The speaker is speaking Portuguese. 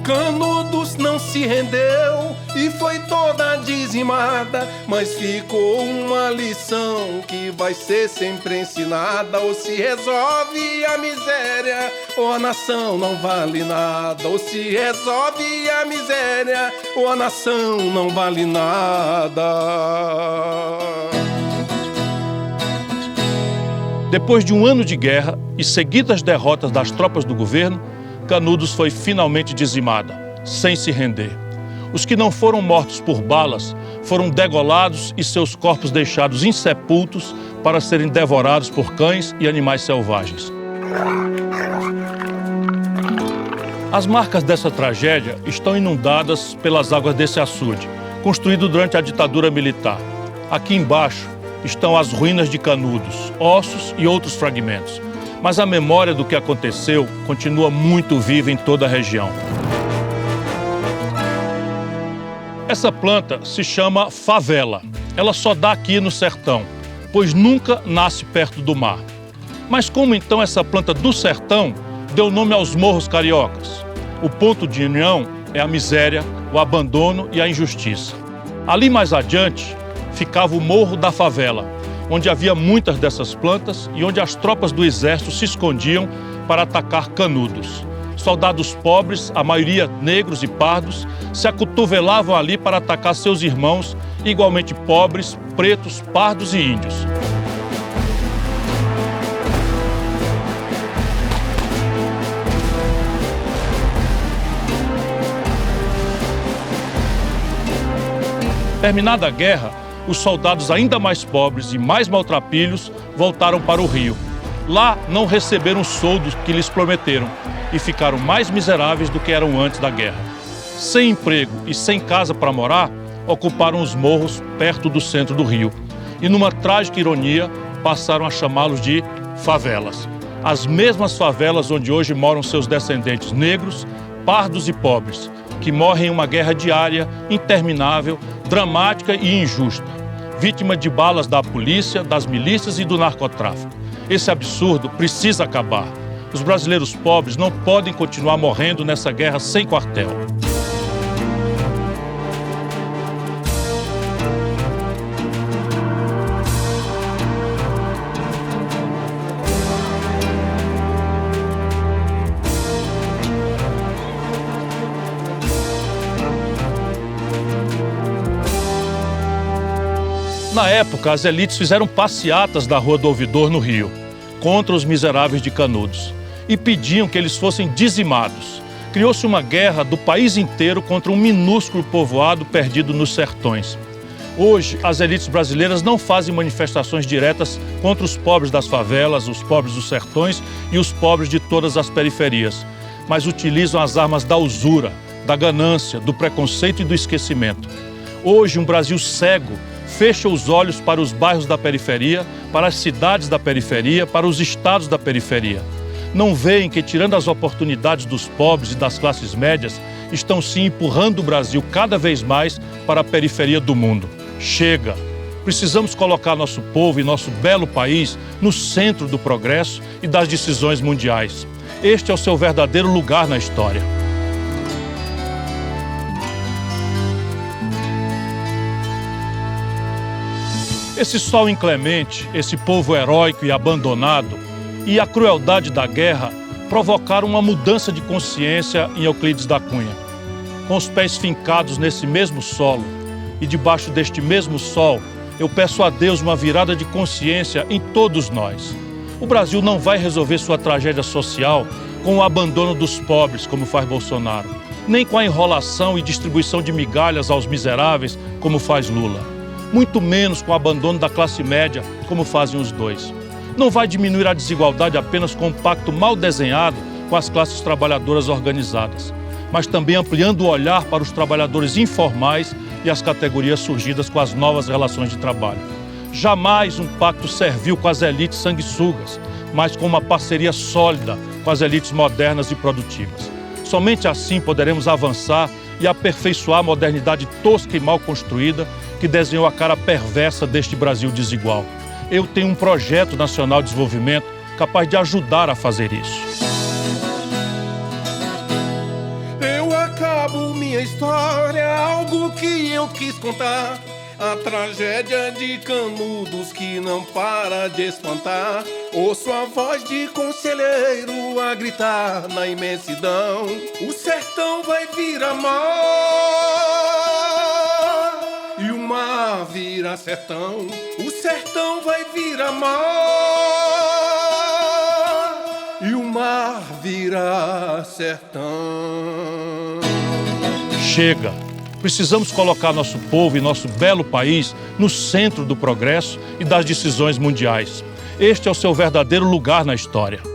Canudos não se rendeu e foi toda dizimada, mas ficou uma lição que vai ser sempre ensinada. Ou se resolve a miséria, ou a nação não vale nada. Ou se resolve a miséria, ou a nação não vale nada. Depois de um ano de guerra e seguidas derrotas das tropas do governo, Canudos foi finalmente dizimada, sem se render. Os que não foram mortos por balas foram degolados e seus corpos deixados insepultos para serem devorados por cães e animais selvagens. As marcas dessa tragédia estão inundadas pelas águas desse açude, construído durante a ditadura militar. Aqui embaixo estão as ruínas de Canudos, ossos e outros fragmentos. Mas a memória do que aconteceu continua muito viva em toda a região. Essa planta se chama favela. Ela só dá aqui no sertão, pois nunca nasce perto do mar. Mas como então essa planta do sertão deu nome aos morros cariocas? O ponto de união é a miséria, o abandono e a injustiça. Ali mais adiante ficava o Morro da Favela, onde havia muitas dessas plantas e onde as tropas do exército se escondiam para atacar Canudos. Soldados pobres, a maioria negros e pardos, se acotovelavam ali para atacar seus irmãos, igualmente pobres, pretos, pardos e índios. Terminada a guerra, os soldados ainda mais pobres e mais maltrapilhos voltaram para o Rio. Lá não receberam o soldo que lhes prometeram e ficaram mais miseráveis do que eram antes da guerra. Sem emprego e sem casa para morar, ocuparam os morros perto do centro do Rio. E numa trágica ironia, passaram a chamá-los de favelas. As mesmas favelas onde hoje moram seus descendentes negros, pardos e pobres, que morrem em uma guerra diária, interminável, dramática e injusta, vítima de balas da polícia, das milícias e do narcotráfico. Esse absurdo precisa acabar. Os brasileiros pobres não podem continuar morrendo nessa guerra sem quartel. Na época, as elites fizeram passeatas da Rua do Ouvidor, no Rio, contra os miseráveis de Canudos, e pediam que eles fossem dizimados. Criou-se uma guerra do país inteiro contra um minúsculo povoado perdido nos sertões. Hoje, as elites brasileiras não fazem manifestações diretas contra os pobres das favelas, os pobres dos sertões e os pobres de todas as periferias, mas utilizam as armas da usura, da ganância, do preconceito e do esquecimento. Hoje, um Brasil cego fecha os olhos para os bairros da periferia, para as cidades da periferia, para os estados da periferia. Não veem que, tirando as oportunidades dos pobres e das classes médias, estão se empurrando o Brasil cada vez mais para a periferia do mundo. Chega! Precisamos colocar nosso povo e nosso belo país no centro do progresso e das decisões mundiais. Este é o seu verdadeiro lugar na história. Esse sol inclemente, esse povo heróico e abandonado e a crueldade da guerra provocaram uma mudança de consciência em Euclides da Cunha. Com os pés fincados nesse mesmo solo e debaixo deste mesmo sol, eu peço a Deus uma virada de consciência em todos nós. O Brasil não vai resolver sua tragédia social com o abandono dos pobres, como faz Bolsonaro, nem com a enrolação e distribuição de migalhas aos miseráveis, como faz Lula. Muito menos com o abandono da classe média, como fazem os dois. Não vai diminuir a desigualdade apenas com um pacto mal desenhado com as classes trabalhadoras organizadas, mas também ampliando o olhar para os trabalhadores informais e as categorias surgidas com as novas relações de trabalho. Jamais um pacto servil com as elites sanguessugas, mas com uma parceria sólida com as elites modernas e produtivas. Somente assim poderemos avançar e aperfeiçoar a modernidade tosca e mal construída que desenhou a cara perversa deste Brasil desigual. Eu tenho um projeto nacional de desenvolvimento capaz de ajudar a fazer isso. história, algo que eu quis contar. A tragédia de Canudos que não para de espantar. Ouço a voz de conselheiro a gritar na imensidão: o sertão vai virar mar e o mar vira sertão. O sertão vai virar mar e o mar vira sertão. Chega! Precisamos colocar nosso povo e nosso belo país no centro do progresso e das decisões mundiais. Este é o seu verdadeiro lugar na história.